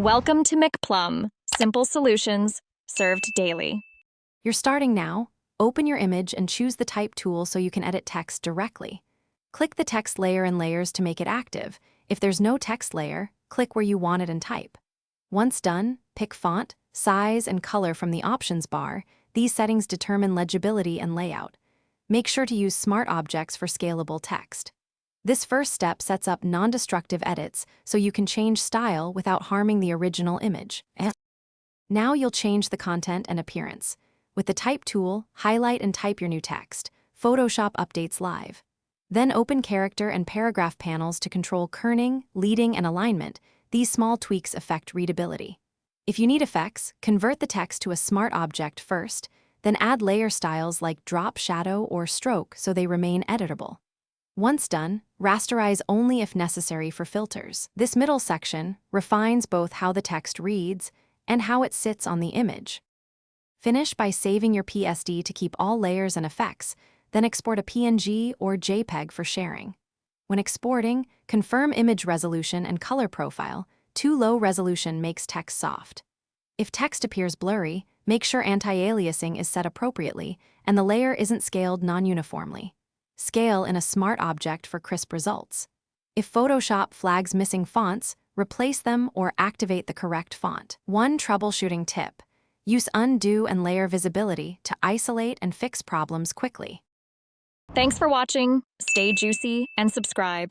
Welcome to McPlum, simple solutions served daily. You're starting now. Open your image and choose the type tool so you can edit text directly. Click the text layer in layers to make it active. If there's no text layer, click where you want it and type. Once done, pick font, size, and color from the options bar. These settings determine legibility and layout. Make sure to use smart objects for scalable text. This first step sets up non-destructive edits so you can change style without harming the original image. Now you'll change the content and appearance. With the Type tool, highlight and type your new text. Photoshop updates live. Then open character and paragraph panels to control kerning, leading, and alignment. These small tweaks affect readability. If you need effects, convert the text to a smart object first, then add layer styles like drop, shadow, or stroke so they remain editable. Once done, rasterize only if necessary for filters. This middle section refines both how the text reads and how it sits on the image. Finish by saving your PSD to keep all layers and effects, then export a PNG or JPEG for sharing. When exporting, confirm image resolution and color profile. Too low resolution makes text soft. If text appears blurry, make sure anti-aliasing is set appropriately and the layer isn't scaled non-uniformly. Scale in a smart object for crisp results. If Photoshop flags missing fonts, replace them or activate the correct font. One troubleshooting tip: use undo and layer visibility to isolate and fix problems quickly. Thanks for watching. Stay juicy and subscribe.